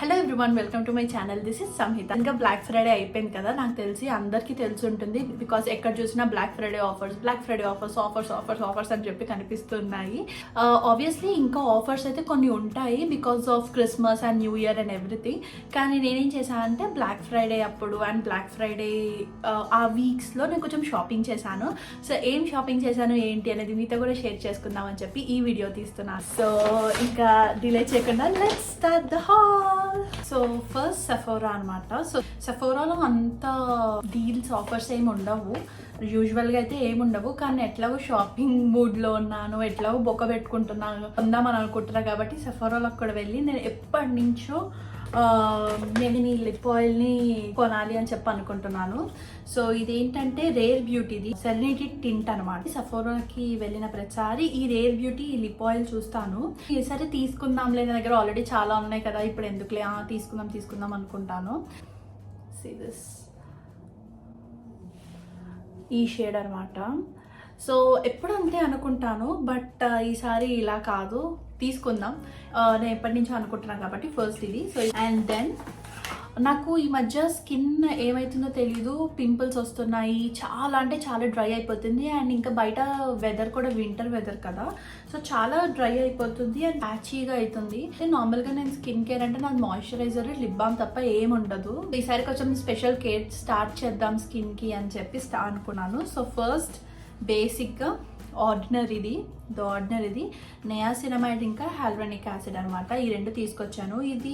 Hello everyone, welcome to my channel. This is Samhita. ఇంకా black Friday అయిపోయింది కదా, నాకు తెలిసి అందరికీ తెలిసి ఉంటుంది. బికాస్ ఎక్కడ చూసినా బ్లాక్ ఫ్రైడే ఆఫర్స్ అని చెప్పి కనిపిస్తున్నాయి. ఆబ్వియస్లీ ఇంకా ఆఫర్స్ అయితే కొన్ని ఉంటాయి because of Christmas and new year and everything. కానీ నేనేం చేశానంటే బ్లాక్ ఫ్రైడే అప్పుడు అండ్ బ్లాక్ ఫ్రైడే ఆ వీక్స్లో నేను కొంచెం షాపింగ్ చేశాను. సో ఏం షాపింగ్ చేశాను ఏంటి అనేది మీతో కూడా షేర్ చేసుకుందామని చెప్పి ఈ వీడియో తీస్తున్నాను. సో ఇంకా డిలే చేయకుండా let's start the hall. So first Sephora అనమాట. సో సెఫోరాలో అంత డీల్స్ ఆఫర్స్ ఏమి ఉండవు, యూజువల్గా అయితే ఏముండవు. కానీ ఎట్లాగో షాపింగ్ మూడ్లో ఉన్నాను, ఎట్లాగో బొక్క పెట్టుకుంటున్నాను, కొందామని అనుకుంటున్నాను కాబట్టి సెఫోరాలో అక్కడ వెళ్ళి నేను ఎప్పటి నుంచో నేను ఈ లిప్ ఆయిల్ని కొనాలి అని చెప్పి అనుకుంటున్నాను. సో ఇదేంటంటే రేర్ బ్యూటీది సెరెనిటీ టింట్ అనమాట. సెఫోరాకి వెళ్ళిన ప్రతిసారి ఈ రేర్ బ్యూటీ ఈ లిప్ ఆయిల్ చూస్తాను. ఈసారి తీసుకుందాంలే, నా దగ్గర ఆల్రెడీ చాలా ఉన్నాయి కదా, ఇప్పుడు ఎందుకులే తీసుకుందాం అనుకుంటాను. సీ దిస్, ఈ షేడ్ అనమాట. సో ఎప్పుడు అంతే అనుకుంటాను, బట్ ఈసారి ఇలా కాదు, తీసుకుందాం. నేను ఎప్పటి నుంచో అనుకుంటున్నాను కాబట్టి ఫస్ట్ ఇది. సో అండ్ దెన్ నాకు ఈ మధ్య స్కిన్ ఏమవుతుందో తెలీదు, పింపుల్స్ వస్తున్నాయి, చాలా అంటే చాలా డ్రై అయిపోతుంది. అండ్ ఇంకా బయట వెదర్ కూడా వింటర్ వెదర్ కదా, సో చాలా డ్రై అయిపోతుంది అండ్ ప్యాచీగా అవుతుంది. నార్మల్గా నేను స్కిన్ కేర్ అంటే నాకు మాయిశ్చరైజర్, లిప్ బామ్ తప్ప ఏముండదు. ఈసారి కొంచెం స్పెషల్ కేర్ స్టార్ట్ చేద్దాం స్కిన్కి అని చెప్పి అనుకున్నాను. సో ఫస్ట్ బేసిక్గా ఆర్డినరీది నియాసినమైడ్ ఇంకా హైల్యూరోనిక్ యాసిడ్ అనమాట. ఈ రెండు తీసుకొచ్చాను. ఇది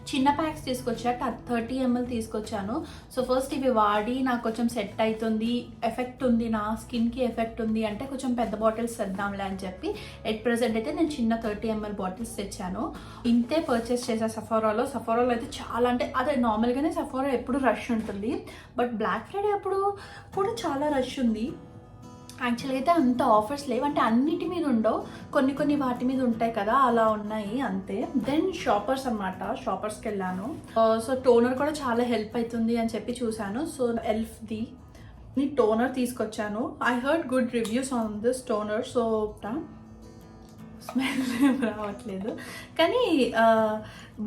చిన్న ప్యాక్స్ తీసుకొచ్చా, 30 ml తీసుకొచ్చాను. సో ఫస్ట్ ఇవి వాడి నాకు కొంచెం సెట్ అవుతుంది, ఎఫెక్ట్ ఉంది, నా స్కిన్కి ఎఫెక్ట్ ఉంది అంటే కొంచెం పెద్ద బాటిల్స్ తెద్దాంలే అని చెప్పి ఎట్ ప్రెసెంట్ అయితే నేను చిన్న 30 ml బాటిల్స్ తెచ్చాను. ఇంతే పర్చేస్ చేశాను సెఫోరాలో అయితే చాలా, అంటే అదే నార్మల్గానే సెఫోరా ఎప్పుడు రష్ ఉంటుంది, బట్ బ్లాక్ ఫ్రైడే అప్పుడు కూడా చాలా రష్ ఉంది. యాక్చువల్గా అయితే అంత ఆఫర్స్ లేవు, అంటే అన్నిటి మీద ఉండవు, కొన్ని వాటి మీద ఉంటాయి కదా, అలా ఉన్నాయి అంతే. దెన్ షాపర్స్ అనమాట, షాపర్స్కి వెళ్ళాను. సో టోనర్ కూడా చాలా హెల్ప్ అవుతుంది అని చెప్పి చూశాను. సో ఎల్ఫ్ది టోనర్ తీసుకొచ్చాను. I heard good reviews on this toner. So smell రావట్లేదు కానీ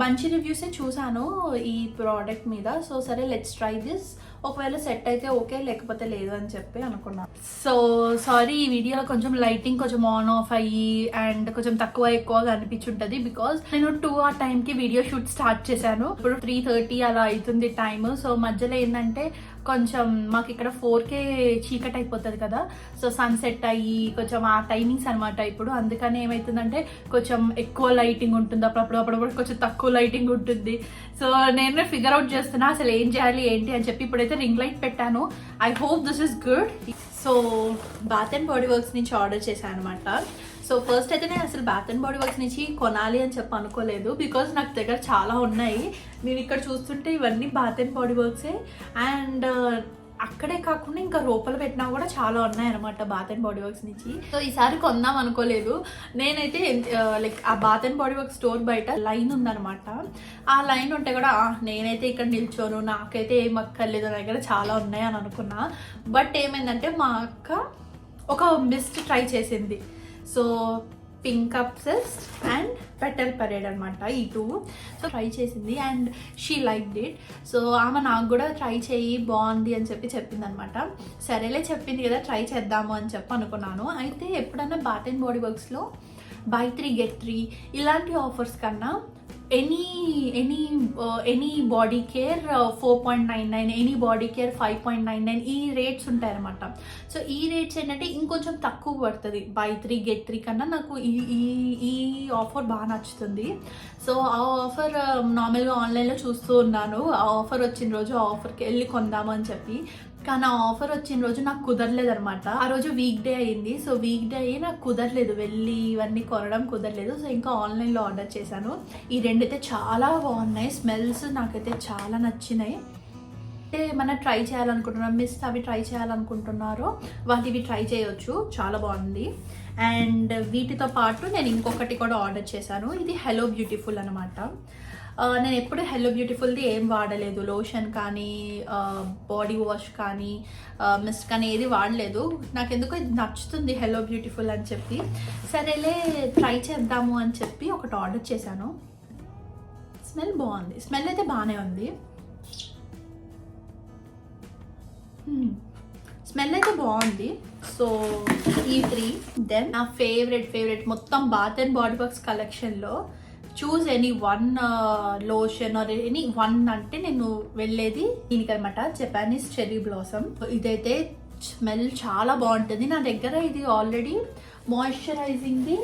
మంచి రివ్యూసే చూసాను ఈ ప్రోడక్ట్ మీద. సో సరే లెట్స్ ట్రై దిస్, ఒకవేళ సెట్ అయితే ఓకే, లేకపోతే లేదు అని చెప్పి అనుకున్నాను. సో సారీ, ఈ వీడియోలో కొంచెం లైటింగ్ కొంచెం ఆన్ ఆఫ్ అయ్యి అండ్ కొంచెం ఎక్కువగా అనిపించుంటుంది బికాస్ నేను 2 ఆ టైంకి వీడియో షూట్ స్టార్ట్ చేశాను. ఇప్పుడు 3:30 అలా అవుతుంది టైమ్. సో మధ్యలో ఏంటంటే కొంచెం మాకు ఇక్కడ 4K చీకట్ అయిపోతుంది కదా, సో సన్సెట్ అయ్యి కొంచెం ఆ టైమింగ్స్ అనమాట ఇప్పుడు. అందుకని ఏమవుతుందంటే కొంచెం ఎక్కువ లైటింగ్ ఉంటుంది, అప్పుడప్పుడు కొంచెం తక్కువ లైటింగ్ ఉంటుంది. సో నేను ఫిగర్ అవుట్ చేస్తున్నా అసలు ఏం చేయాలి ఏంటి అని చెప్పి. ఇప్పుడైతే రింగ్ లైట్ పెట్టాను. I hope this is good. So bath and body works నుంచి ఆర్డర్ చేశాను అనమాట. సో ఫస్ట్ అయితే నేను అసలు బాత్ అండ్ బాడీ వర్క్స్ నుంచి కొనాలి అని చెప్పి అనుకోలేదు బికాజ్ నాకు దగ్గర చాలా ఉన్నాయి. మీరు ఇక్కడ చూస్తుంటే ఇవన్నీ బాత్ అండ్ బాడీ వర్క్సే. అండ్ అక్కడే కాకుండా ఇంకా లోపల పెట్టినా కూడా చాలా ఉన్నాయన్నమాట బాత్ అండ్ బాడీ వర్క్స్ నుంచి. సో ఈసారి కొందాం అనుకోలేదు. నేనైతే లైక్ ఆ bath and body work store బయట లైన్ ఉందన్నమాట. ఆ లైన్ ఉంటే కూడా నేనైతే ఇక్కడ నిల్చోను, నాకైతే ఏం అక్కర్లేదు, నా దగ్గర చాలా ఉన్నాయి అని అనుకున్నా. బట్ ఏమైందంటే మా అక్క ఒక మిస్ట్ ట్రై చేసింది. So pink obsessed and petal parade అనమాట, ఈ 2. సో ట్రై చేసింది and she liked it. So ఆమె నాకు కూడా ట్రై చేయి బాగుంది అని చెప్పి చెప్పింది అనమాట. సరేలే చెప్పింది కదా, ట్రై చేద్దాము అని చెప్పి అనుకున్నాను. అయితే ఎప్పుడన్నా బాత్ అండ్ బాడీ వర్క్స్లో buy 3 get 3 ఇలాంటి ఆఫర్స్ కన్నా any body care 4.99, any body care 5.99 ఈ రేట్స్ ఉంటాయన్నమాట. సో ఈ రేట్స్ ఏంటంటే ఇంకొంచెం తక్కువ పడుతుంది. buy 3 get 3 కన్నా నాకు ఈ ఆఫర్ బాగా నచ్చుతుంది. సో ఆ ఆఫర్ నార్మల్గా ఆన్లైన్లో చూస్తూ ఉన్నాను. ఆ ఆఫర్ వచ్చిన రోజు ఆ ఆఫర్కి వెళ్ళి కొందాము అని చెప్పి, కానీ ఆ ఆఫర్ వచ్చిన రోజు నాకు కుదరలేదు అనమాట. ఆ రోజు వీక్ డే అయింది. సో వీక్ డే అయ్యి నాకు కుదరలేదు, వెళ్ళి ఇవన్నీ కొనడం కుదరలేదు. సో ఇంకా ఆన్లైన్లో ఆర్డర్ చేశాను. ఈ రెండైతే చాలా బాగున్నాయి, స్మెల్స్ నాకైతే చాలా నచ్చినాయి. అంటే ఏమైనా ట్రై చేయాలనుకుంటున్నారో, మిస్ట్ అవి ట్రై చేయాలనుకుంటున్నారో వాళ్ళు ఇవి ట్రై చేయొచ్చు, చాలా బాగుంది. అండ్ వీటితో పాటు నేను ఇంకొకటి కూడా ఆర్డర్ చేశాను. ఇది హెలో బ్యూటిఫుల్ అనమాట. నేను ఎప్పుడు హెలో బ్యూటిఫుల్ది ఏం వాడలేదు, లోషన్ కానీ బాడీ వాష్ కానీ మిస్ట్ కానీ ఏది వాడలేదు. నాకు ఎందుకో ఇది నచ్చుతుంది హెలో బ్యూటిఫుల్ అని చెప్పి, సరేలే ట్రై చేద్దాము అని చెప్పి ఒకటి ఆర్డర్ చేశాను. స్మెల్ బాగుంది, స్మెల్ అయితే బాగానే ఉంది. స్మెల్ అయితే బాగుంది. సో ఈ 3. దెన్ నా ఫేవరెట్ మొత్తం బాత్ అండ్ బాడీ వర్క్స్ కలెక్షన్లో choose any 1 lotion or any 1 అంటే నేను వెళ్ళేది దీనికనమాట, జపానీస్ చెర్రీ బ్లాసమ్. ఇదైతే స్మెల్ చాలా బాగుంటుంది. నా దగ్గర ఇది ఆల్రెడీ మాయిశ్చరైజింగ్ది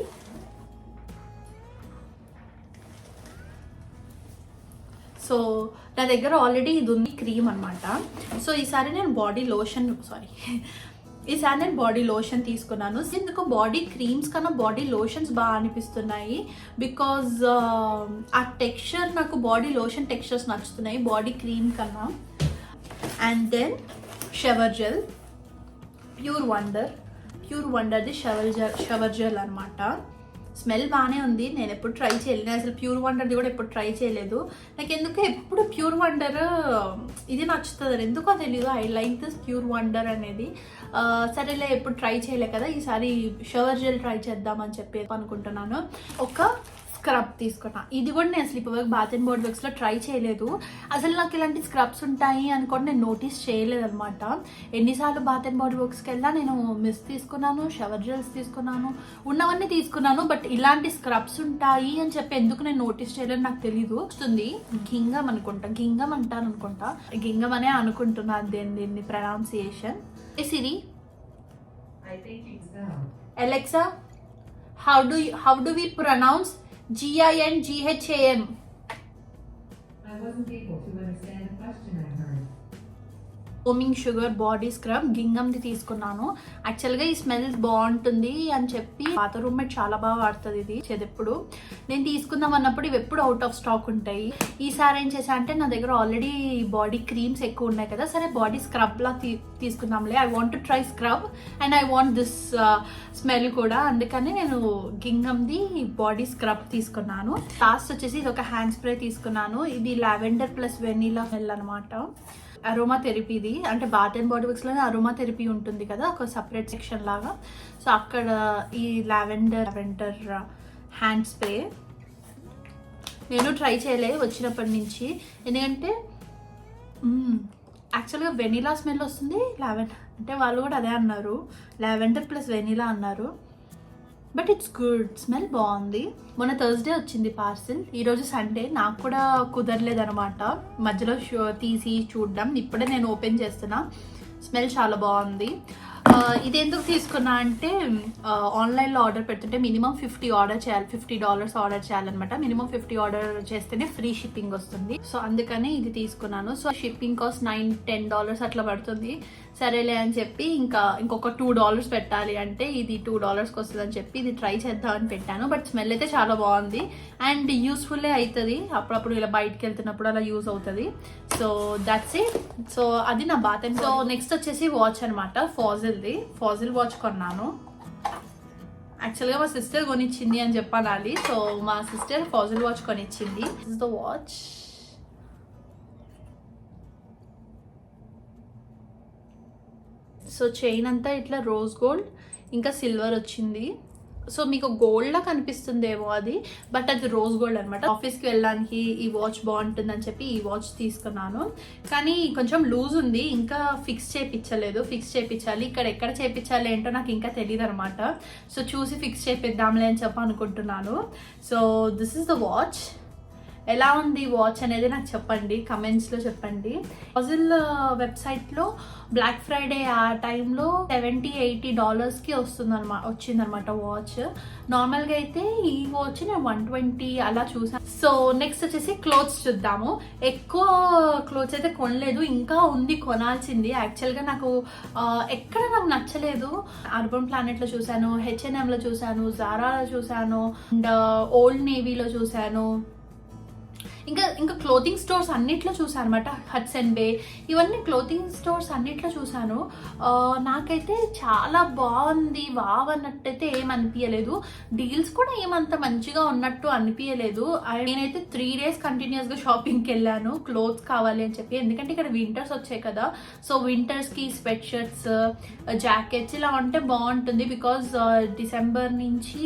సో నా దగ్గర ఆల్రెడీ ఇది ఉంది, క్రీమ్ అనమాట. సో ఈసారి నేను బాడీ లోషన్ తీసుకున్నాను. ఎందుకు బాడీ క్రీమ్స్ కన్నా బాడీ లోషన్స్ బాగా అనిపిస్తున్నాయి, బికాజ్ ఆ టెక్స్చర్ నాకు బాడీ లోషన్ టెక్స్చర్స్ నచ్చుతున్నాయి బాడీ క్రీమ్ కన్నా. And then shower gel, pure వండర్ది షవర్ జెల్ అనమాట. స్మెల్ బాగానే ఉంది. నేను ఎప్పుడు ట్రై చేయలేదు, నేను అసలు ప్యూర్ వండర్ది కూడా ఎప్పుడు ట్రై చేయలేదు. నాకు ఎందుకు ఎప్పుడు ప్యూర్ వండర్ ఇది నచ్చుతుంది, ఎందుకో తెలియదు. I like this pure wonder అనేది. సరేలే ఎప్పుడు ట్రై చేయలే కదా, ఈసారి షవర్ జెల్ ట్రై చేద్దామని చెప్పి అనుకుంటున్నాను. ఒక స్క్రబ్ తీసుకున్నా. ఇది కూడా నేను అసలు ఇప్పుడు బాత్ అండ్ బాడీ వర్క్స్లో ట్రై చేయలేదు. అసలు నాకు ఇలాంటి స్క్రబ్స్ ఉంటాయి అనుకోండి నేను నోటీస్ చేయలేదు అనమాట. ఎన్నిసార్లు బాత్ అండ్ బాడీ వర్క్స్కి వెళ్ళినా నేను మిస్ట్ తీసుకున్నాను, షవర్ జెల్స్ తీసుకున్నాను, ఉన్నవన్నీ తీసుకున్నాను. బట్ ఇలాంటి స్క్రబ్స్ ఉంటాయి అని చెప్పి ఎందుకు నేను నోటీస్ చేయలేదు నాకు తెలీదు. వస్తుంది గింగం అంటాను అనుకుంటా, గింగం అనే అనుకుంటున్నాను దీన్ని pronunciation. Siri, Alexa, how do we pronounce GINGHAM? I wasn't able to understand the question I heard. Foaming sugar body scrub గింగంది తీసుకున్నాను. యాక్చువల్గా ఈ స్మెల్ బాగుంటుంది అని చెప్పి పాత రూమ్మేట్ చాలా బాగా వాడుతుంది ఇది ఎప్పుడు. నేను తీసుకుందాం అన్నప్పుడు ఇవి ఎప్పుడు అవుట్ ఆఫ్ స్టాక్ ఉంటాయి. ఈసారి ఏం చేశా అంటే నా దగ్గర ఆల్రెడీ బాడీ క్రీమ్స్ ఎక్కువ ఉన్నాయి కదా, సరే బాడీ స్క్రబ్లా తీసుకుందాంలే. I want to try scrub and I want this smell కూడా, అందుకని నేను గింగంది బాడీ స్క్రబ్ తీసుకున్నాను. లాస్ట్ వచ్చేసి ఇది ఒక హ్యాండ్ స్ప్రే తీసుకున్నాను. ఇది లావెండర్ ప్లస్ వెనీలా స్మెల్ అనమాట. అరోమా థెరపీది, అంటే బాత్ అండ్ బాడీ వర్క్స్లోనే అరోమా థెరపీ ఉంటుంది కదా, ఒక సపరేట్ సెక్షన్ లాగా. సో అక్కడ ఈ లావెండర్ హ్యాండ్ స్ప్రే నేను ట్రై చేయలే వచ్చినప్పటి నుంచి, ఎందుకంటే యాక్చువల్గా వెనీలా స్మెల్ వస్తుంది. లావెండర్ అంటే వాళ్ళు కూడా అదే అన్నారు, లావెండర్ ప్లస్ వెనీలా అన్నారు. బట్ ఇట్స్ గుడ్, స్మెల్ బాగుంది. మొన్న థర్స్డే వచ్చింది పార్సిల్, ఈరోజు సండే. నాకు కూడా కుదరలేదనమాట మధ్యలో తీసి చూడడం. ఇప్పుడే నేను ఓపెన్ చేస్తున్నా. స్మెల్ చాలా బాగుంది. ఇది ఎందుకు తీసుకున్నా అంటే ఆన్లైన్లో ఆర్డర్ పెడుతుంటే మినిమం $50 ఆర్డర్ చేయాలన్నమాట. మినిమం 50 ఆర్డర్ చేస్తేనే ఫ్రీ షిప్పింగ్ వస్తుంది. సో అందుకని ఇది తీసుకున్నాను. సో షిప్పింగ్ కాస్ట్ $9-10 అట్లా పడుతుంది. సరేలే అని చెప్పి ఇంకొక $2 పెట్టాలి అంటే ఇది $2కి వస్తుంది అని చెప్పి ఇది ట్రై చేద్దామని పెట్టాను. బట్ స్మెల్ అయితే చాలా బాగుంది అండ్ యూస్ఫుల్లే అవుతుంది. అప్పుడప్పుడు ఇలా బయటకు వెళ్తున్నప్పుడు అలా యూజ్ అవుతుంది. So that's it. సో అది నా బాత్. సో నెక్స్ట్ వచ్చేసి వాచ్ అనమాట, ఫాజిల్ వాచ్ కొన్నాను. యాక్చువల్గా మా సిస్టర్ కొనిచ్చింది అని చెప్పాలి. సో మా సిస్టర్ ఫాజిల్ వాచ్ కొనిచ్చింది. This is the watch. So chain అంతా ఇట్లా రోజ్ గోల్డ్ ఇంకా సిల్వర్ వచ్చింది. సో మీకు గోల్డ్లా కనిపిస్తుందేమో అది, బట్ అది రోజ్ గోల్డ్ అనమాట. ఆఫీస్కి వెళ్ళడానికి ఈ వాచ్ బాగుంటుంది అని చెప్పి ఈ వాచ్ తీసుకున్నాను. కానీ కొంచెం లూజ్ ఉంది, ఇంకా ఫిక్స్ చేయించాలి. ఇక్కడ ఎక్కడ చేయించాలి ఏంటో నాకు ఇంకా తెలియదు అనమాట. సో చూసి ఫిక్స్ చేపిద్దాంలే అని చెప్పి అనుకుంటున్నాను. So this is the watch. ఎలా ఉంది వాచ్ అనేది నాకు చెప్పండి, కమెంట్స్లో చెప్పండి. ఫాజిల్ వెబ్సైట్లో బ్లాక్ ఫ్రైడే ఆ టైంలో $70-80కి వచ్చిందనమాట వాచ్. నార్మల్గా అయితే ఈ వాచ్ నేను $120 అలా చూసాను. సో నెక్స్ట్ వచ్చేసి క్లోత్స్ చూద్దాము. ఎక్కువ క్లోత్స్ అయితే కొనలేదు, ఇంకా ఉంది కొనాల్సింది. యాక్చువల్గా నాకు ఎక్కడ నాకు నచ్చలేదు. అర్బన్ ప్లానెట్లో చూశాను, H&Mలో చూశాను, జారాలో చూశాను అండ్ ఓల్డ్ నేవీలో చూశాను. ఇంకా క్లోతింగ్ స్టోర్స్ అన్నిట్లో చూసాను అనమాట. హట్స్ అండ్ బే ఇవన్నీ క్లోతింగ్ స్టోర్స్ అన్నిట్లో చూసాను. నాకైతే చాలా బాగుంది, వావ్ అన్నట్టయితే ఏమనిపించలేదు. డీల్స్ కూడా ఏమంత మంచిగా ఉన్నట్టు అనిపించలేదు. నేనైతే 3 days కంటిన్యూస్గా షాపింగ్కి వెళ్ళాను క్లోత్స్ కావాలి అని చెప్పి. ఎందుకంటే ఇక్కడ వింటర్స్ వచ్చాయి కదా, సో వింటర్స్కి స్వెట్ షర్ట్స్, జాకెట్స్ ఇలా ఉంటే బాగుంటుంది. బికాజ్ డిసెంబర్ నుంచి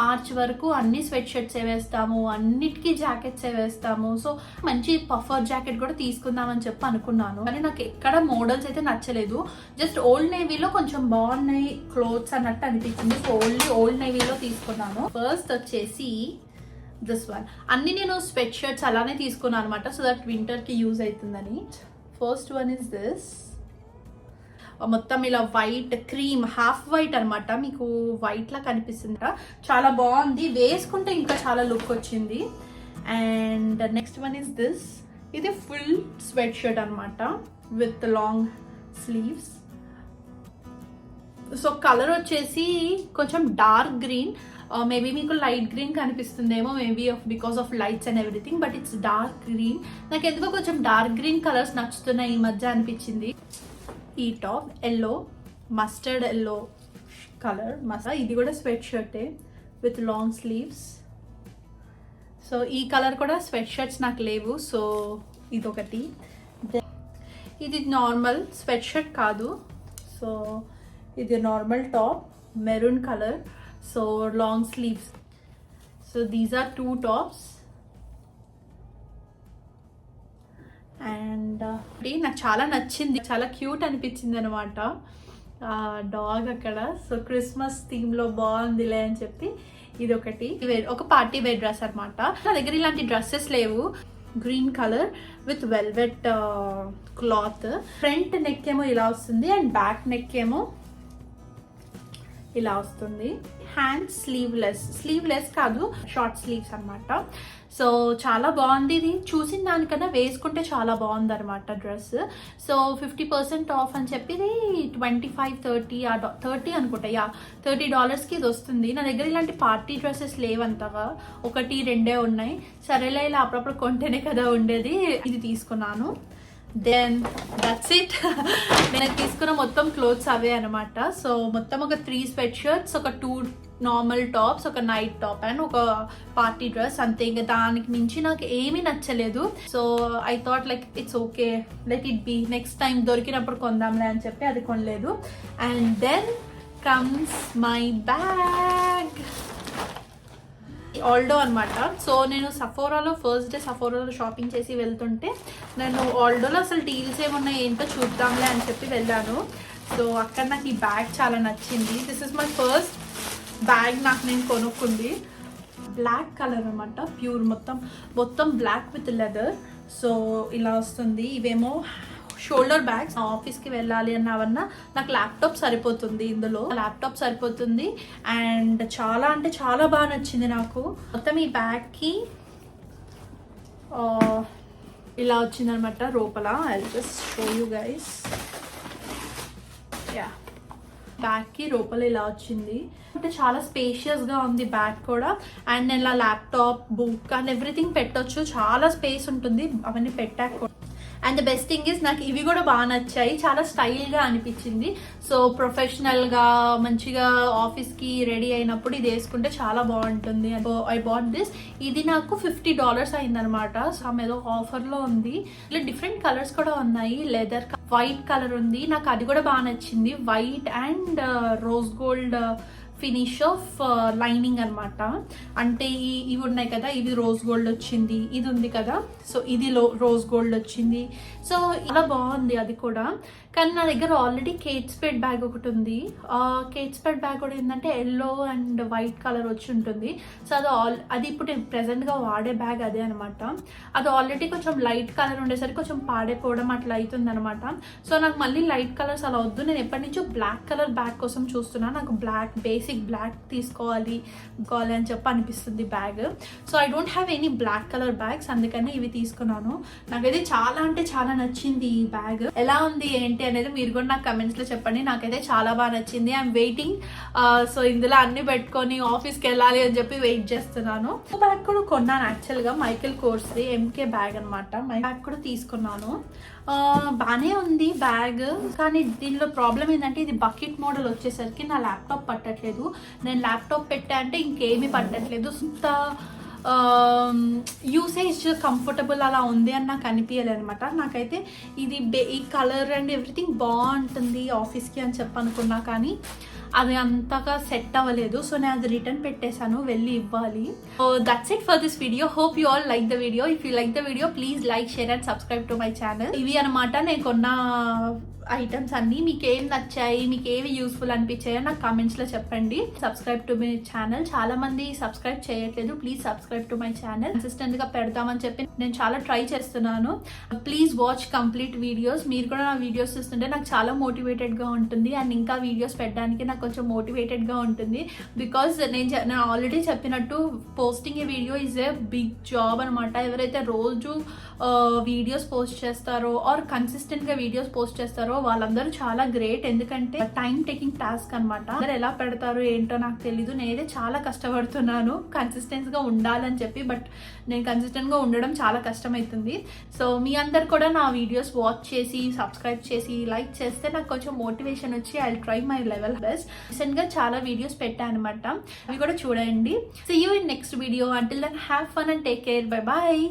మార్చ్ వరకు అన్ని స్వెట్ షర్ట్సే వేస్తాము, అన్నిటికీ జాకెట్సే వేస్తాము. చేసాము. సో మంచి పఫర్ జాకెట్ కూడా తీసుకుందామని చెప్పి అనుకున్నాను, కానీ నాకు ఎక్కడ మోడల్స్ అయితే నచ్చలేదు. జస్ట్ ఓల్డ్ నేవీలో కొంచెం బాగున్నాయి క్లోత్స్ అన్నట్టు అనిపించింది. సో ఓల్డ్ నేవీలో తీసుకున్నాను. ఫస్ట్ వచ్చేసి దిస్ వన్. అన్ని నేను స్వెట్ షర్ట్స్ అలానే తీసుకున్నాను అనమాట, సో దట్ వింటర్కి యూజ్ అవుతుందని. First one is this. మొత్తం ఇలా వైట్ క్రీమ్ హాఫ్ వైట్ అనమాట, మీకు వైట్ లా కనిపిస్తుంది. చాలా బాగుంది, వేసుకుంటే ఇంకా చాలా లుక్ వచ్చింది. And next one is this. ఇది ఫుల్ స్వెట్ షర్ట్ అనమాట with long sleeves. So colour వచ్చేసి కొంచెం డార్క్ గ్రీన్, మేబీ మీకు లైట్ గ్రీన్ కనిపిస్తుందేమో, maybe because of lights and everything, but it's dark green. నాకు ఎందుకో కొంచెం డార్క్ గ్రీన్ కలర్స్ నచ్చుతున్నాయి ఈ మధ్య అనిపించింది. ఈ top yellow, mustard yellow colour. ఇది కూడా స్వెట్ షర్టే విత్ లాంగ్ స్లీవ్స్. సో ఈ కలర్ కూడా స్వెట్ షర్ట్స్ నాకు లేవు, సో ఇదొకటి. ఇది నార్మల్ స్వెట్ షర్ట్ కాదు, సో ఇది normal top, maroon colour, so long sleeves. So these are 2 tops. And నాకు చాలా నచ్చింది, చాలా క్యూట్ అనిపించింది అనమాట డాగ్ అక్కడ. సో క్రిస్మస్ థీమ్లో బాగుందిలే అని చెప్పి ఇది ఒకటి. ఒక పార్టీ వేర్ డ్రెస్ అనమాట. నా దగ్గర ఇలాంటి డ్రెస్సెస్ లేవు. Green colour with velvet cloth. Front neck ఏమో ఇలా వస్తుంది అండ్ బ్యాక్ నెక్ ఏమో ఇలా వస్తుంది. హ్యాండ్ స్లీవ్లెస్ కాదు, షార్ట్ స్లీవ్స్ అనమాట. సో చాలా బాగుంది. ఇది చూసిన దానికన్నా వేసుకుంటే చాలా బాగుంది అనమాట డ్రెస్. సో 50% ఆఫ్ అని చెప్పి ఇది 25-30 అనుకుంటా, $30కి ఇది వస్తుంది. నా దగ్గర ఇలాంటి పార్టీ డ్రెస్సెస్ లేవంతగా, 1-2 ఉన్నాయి. సరేలే ఇలా అప్పుడప్పుడు కొంటేనే కదా ఉండేది, ఇది తీసుకున్నాను. Then that's it. నేను తీసుకున్న మొత్తం క్లోత్స్ అవే అనమాట. సో మొత్తం ఒక 3 స్వెట్ షర్ట్స్, ఒక 2 నార్మల్ టాప్స్, ఒక నైట్ టాప్ అండ్ ఒక పార్టీ డ్రెస్, అంతే. ఇంకా దానికి మించి నాకు ఏమీ నచ్చలేదు. So I thought like it's okay, let it be, next time దొరికినప్పుడు కొందాంలే అని చెప్పి అది కొనలేదు. And then comes my bag. Aldo అనమాట. సో నేను సఫోరాలో ఫస్ట్ డే సఫోరాలో షాపింగ్ చేసి వెళ్తుంటే నేను ఆల్డోలో అసలు డీల్స్ ఏమున్నాయి ఏంటో చూద్దాంలే అని చెప్పి వెళ్ళాను. సో అక్కడ నాకు ఈ బ్యాగ్ చాలా నచ్చింది. This is my first bag నాకు నేను కొనుక్కుంది. బ్లాక్ కలర్ అనమాట, ప్యూర్ మొత్తం బ్లాక్ విత్ లెదర్. సో ఇలా వస్తుంది. ఇవేమో షోల్డర్ బ్యాగ్స్. ఆఫీస్కి వెళ్ళాలి అన్నవన్నా నాకు ల్యాప్టాప్ సరిపోతుంది, ఇందులో ల్యాప్టాప్ సరిపోతుంది. అండ్ చాలా అంటే చాలా బాగా నచ్చింది నాకు. మొత్తం ఈ బ్యాగ్కి ఇలా వచ్చిందనమాట లోపల. I just show you guys. Yeah, బ్యాగ్కి లోపల ఇలా వచ్చింది. అంటే చాలా స్పేషియస్గా ఉంది బ్యాగ్ కూడా. అండ్ ఇలా ల్యాప్టాప్, బుక్ అండ్ ఎవ్రీథింగ్ పెట్టొచ్చు, చాలా స్పేస్ ఉంటుంది అవన్నీ పెట్టాక. And the best thing is నాకు ఇవి కూడా బాగా నచ్చాయి, చాలా స్టైల్గా అనిపించింది. సో ప్రొఫెషనల్గా మంచిగా ఆఫీస్కి రెడీ అయినప్పుడు ఇది వేసుకుంటే చాలా బాగుంటుంది. I bought this. ఇది నాకు $50 అయిందనమాట. సో ఏదో ఆఫర్లో ఉంది. ఇలా డిఫరెంట్ కలర్స్ కూడా ఉన్నాయి. లెదర్, వైట్ కలర్ ఉంది, నాకు అది కూడా బాగా నచ్చింది. White and rose gold finish off lining అనమాట. అంటే ఇవి ఉన్నాయి కదా, ఇవి రోజ్ గోల్డ్ వచ్చింది. ఇది ఉంది కదా, సో ఇది రోజ్ గోల్డ్ వచ్చింది. సో ఇలా బాగుంది అది కూడా. కానీ నా దగ్గర ఆల్రెడీ కేట్ స్పెడ్ బ్యాగ్ ఒకటి ఉంది. కేట్ స్పెడ్ బ్యాగ్ కూడా ఏంటంటే ఎల్లో అండ్ వైట్ కలర్ వచ్చి ఉంటుంది. సో అది ఇప్పుడు ప్రెసెంట్గా వాడే బ్యాగ్ అదే అనమాట. అది ఆల్రెడీ కొంచెం లైట్ కలర్ ఉండేసరికి కొంచెం పాడైపోవడం అట్లా అవుతుంది అనమాట. సో నాకు మళ్ళీ లైట్ కలర్స్ అలా వద్దు. నేను ఎప్పటి నుంచో బ్లాక్ కలర్ బ్యాగ్ కోసం చూస్తున్నాను. నాకు బేసిక్ బ్లాక్ తీసుకోవాలి అని చెప్పి అనిపిస్తుంది bag. So I don't have any black colour bags, అందుకని ఇవి తీసుకున్నాను. నాకైతే చాలా అంటే చాలా నచ్చింది ఈ బ్యాగ్. ఎలా ఉంది ఏంటి అనేది మీరు కూడా నాకు కమెంట్స్లో చెప్పండి. నాకైతే చాలా బాగా నచ్చింది. I'm waiting. సో ఇందులో అన్ని పెట్టుకొని ఆఫీస్కి వెళ్ళాలి అని చెప్పి వెయిట్ చేస్తున్నాను. బ్యాగ్ కూడా కొన్నాను యాక్చువల్గా, మైకేల్ కోర్స్ది ఎంకే బ్యాగ్ అనమాట. మై బ్యాగ్ కూడా తీసుకున్నాను. బాగానే ఉంది బ్యాగ్, కానీ దీనిలో ప్రాబ్లం ఏంటంటే ఇది బకెట్ మోడల్ వచ్చేసరికి నా ల్యాప్టాప్ పట్టట్లేదు. నేను ల్యాప్టాప్ పెట్టా అంటే ఇంకేమీ పట్టట్లేదు. ఇంత యూసేజ్ కంఫర్టబుల్ అలా ఉంది అని నాకు అనిపించలేదు అనమాట. నాకైతే ఇది ఈ కలర్ అండ్ ఎవ్రీథింగ్ బాగుంటుంది ఆఫీస్కి అని చెప్పనుకున్నా, కానీ అది అంతగా సెట్ అవ్వలేదు. సో నేను అది రిటర్న్ పెట్టేశాను, వెళ్ళి ఇవ్వాలి. So that's it for this video. Hope you all like the video. If you like the video please like, share and subscribe to my channel. ఇవి అనమాట నేను కొన్న ఐటమ్స్ అన్నీ. మీకు ఏం నచ్చాయి, మీకు ఏవి యూస్ఫుల్ అనిపించాయో నాకు కామెంట్స్లో చెప్పండి. Subscribe to my channel. చాలా మంది సబ్స్క్రైబ్ చేయట్లేదు. Please subscribe to my channel. కన్సిస్టెంట్గా పెడతామని చెప్పి నేను చాలా ట్రై చేస్తున్నాను. Please watch complete videos. మీరు కూడా నా వీడియోస్ చూస్తుంటే నాకు చాలా మోటివేటెడ్గా ఉంటుంది అండ్ ఇంకా వీడియోస్ పెట్టడానికి నాకు కొంచెం మోటివేటెడ్గా ఉంటుంది. బికాజ్ నేను ఆల్రెడీ చెప్పినట్టు posting a video is a big job అనమాట. ఎవరైతే రోజు వీడియోస్ పోస్ట్ చేస్తారో ఆర్ కన్సిస్టెంట్గా వీడియోస్ పోస్ట్ చేస్తారో వాళ్ళందరూ చాలా గ్రేట్. ఎందుకంటే టైం టేకింగ్ టాస్క్ అనమాట. అందరు ఎలా పెడతారో ఏంటో నాకు తెలీదు. నేనైతే చాలా కష్టపడుతున్నాను కన్సిస్టెన్స్గా ఉండాలని చెప్పి. బట్ నేను కన్సిస్టెంట్గా ఉండడం చాలా కష్టమవుతుంది. సో మీ అందరు కూడా నా వీడియోస్ వాచ్ చేసి సబ్స్క్రైబ్ చేసి లైక్ చేస్తే నాకు కొంచెం మోటివేషన్ వచ్చి I try my level best. రీసెంట్గా చాలా వీడియోస్ పెట్టాను అనమాట. అవి కూడా చూడండి. See you in next video. Until then have fun and take care. Bye bye.